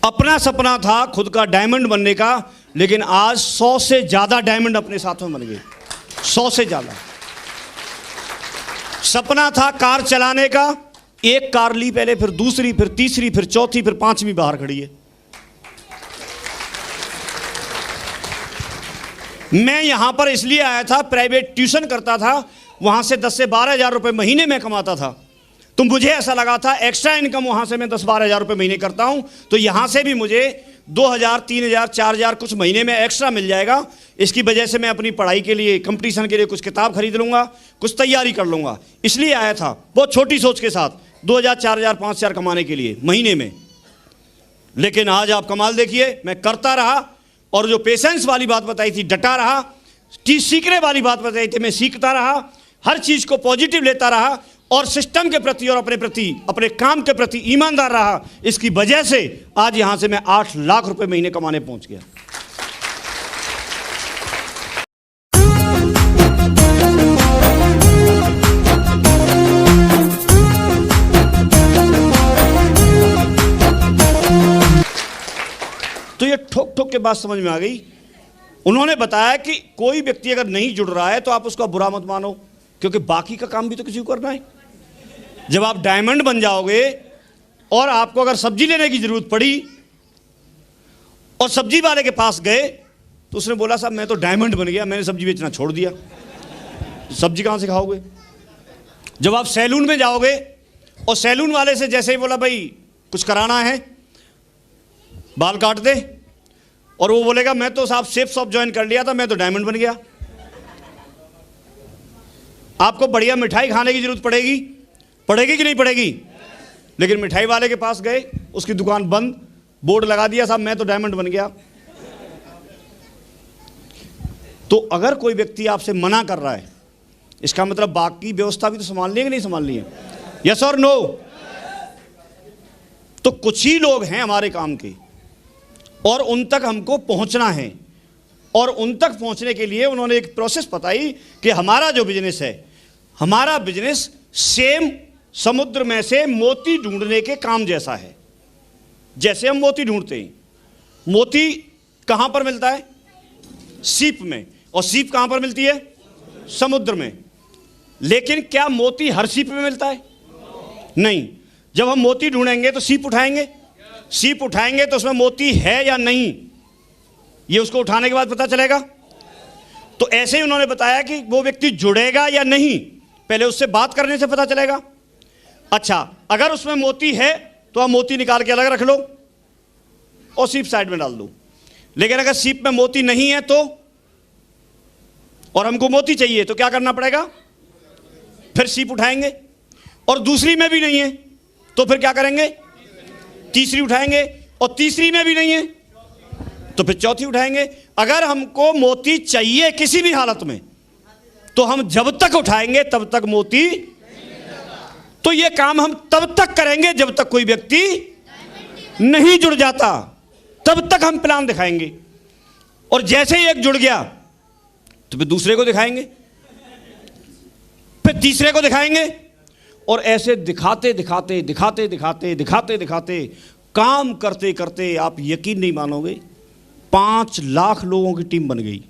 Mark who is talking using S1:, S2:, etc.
S1: अपना सपना था खुद का डायमंड बनने का, लेकिन आज 100 से ज़्यादा डायमंड अपने साथ में बन गए। 100 से ज़्यादा। सपना था कार चलाने का, एक कार ली पहले, फिर दूसरी, फिर तीसरी, फिर चौथी, फिर पांचवी बाहर खड़ी है। मैं यहां पर इसलिए आया था, प्राइवेट ट्यूशन करता था, वहां से 10 से 12 हज़ार रुपए महीने में कमाता था। तो मुझे ऐसा लगा था एक्स्ट्रा इनकम वहां से मैं 10-12 हज़ार रुपए महीने करता हूं, तो यहां से भी मुझे 2,000, 3,000, 4,000 कुछ महीने में एक्स्ट्रा मिल जाएगा। इसकी वजह से मैं अपनी पढ़ाई के लिए, कंपटीशन के लिए कुछ किताब खरीद लूंगा, कुछ तैयारी कर लूंगा। इसलिए आया था बहुत छोटी सोच के साथ, 2,000, 4,000, 5,000 कमाने के लिए महीने में। लेकिन आज आप कमाल देखिए, मैं करता रहा, और जो पेशेंस वाली बात बताई थी डटा रहा, सीखने वाली बात बताई थी मैं सीखता रहा, हर चीज को पॉजिटिव लेता रहा, और सिस्टम के प्रति और अपने प्रति, अपने काम के प्रति ईमानदार रहा। इसकी वजह से आज यहां से मैं 8 लाख रुपए महीने कमाने पहुंच गया। तो ये ठोक ठोक के बात समझ में आ गई। उन्होंने बताया कि कोई व्यक्ति अगर नहीं जुड़ रहा है तो आप उसका बुरा मत मानो, क्योंकि बाकी का काम भी तो किसी को करना है। जब आप डायमंड बन जाओगे और आपको अगर सब्जी लेने की जरूरत पड़ी और सब्जी वाले के पास गए, तो उसने बोला साहब मैं तो डायमंड बन गया, मैंने सब्जी बेचना छोड़ दिया। सब्जी कहां से खाओगे? जब आप सैलून में जाओगे और सैलून वाले से जैसे ही बोला भाई कुछ कराना है, बाल काट दे, और वो बोलेगा मैं तो साहब शेफ शॉप ज्वाइन कर लिया था, मैं तो डायमंड बन गया। आपको बढ़िया मिठाई खाने की जरूरत पड़ेगी कि नहीं पड़ेगी? लेकिन मिठाई वाले के पास गए, उसकी दुकान बंद, बोर्ड लगा दिया साहब मैं तो डायमंड बन गया। तो अगर कोई व्यक्ति आपसे मना कर रहा है, इसका मतलब बाकी व्यवस्था भी तो संभाल ली है कि नहीं संभाल ली है? यस और नो? तो कुछ ही लोग हैं हमारे काम के, और उन तक हमको पहुंचना है, और उन तक पहुंचने के लिए उन्होंने एक प्रोसेस बताई कि हमारा जो बिजनेस है, हमारा बिजनेस सेम समुद्र में से मोती ढूंढने के काम जैसा है। जैसे हम मोती ढूंढते हैं, मोती कहां पर मिलता है? सीप में। और सीप कहां पर मिलती है? समुद्र में। लेकिन क्या मोती हर सीप में मिलता है? नहीं। जब हम मोती ढूंढेंगे तो सीप उठाएंगे, सीप उठाएंगे तो उसमें मोती है या नहीं, ये उसको उठाने के बाद पता चलेगा। तो ऐसे ही उन्होंने बताया कि वो व्यक्ति जुड़ेगा या नहीं, पहले उससे बात करने से पता चलेगा। अच्छा, अगर उसमें मोती है तो आप मोती निकाल के अलग रख लो और सीप साइड में डाल दो। लेकिन अगर सीप में मोती नहीं है तो, और हमको मोती चाहिए, तो क्या करना पड़ेगा? फिर सीप उठाएंगे, और दूसरी में भी नहीं है तो फिर क्या करेंगे? तीसरी उठाएंगे, और तीसरी में भी नहीं है तो फिर चौथी उठाएंगे। अगर हमको मोती चाहिए किसी भी हालत में, तो हम जब तक उठाएंगे तब तक मोती, तो ये काम हम तब तक करेंगे जब तक कोई व्यक्ति नहीं जुड़ जाता, तब तक हम प्लान दिखाएंगे। और जैसे ही एक जुड़ गया तो फिर दूसरे को दिखाएंगे, फिर तीसरे को दिखाएंगे, और ऐसे दिखाते दिखाते दिखाते दिखाते दिखाते दिखाते काम करते करते आप यकीन नहीं मानोगे 5 लाख लोगों की टीम बन गई।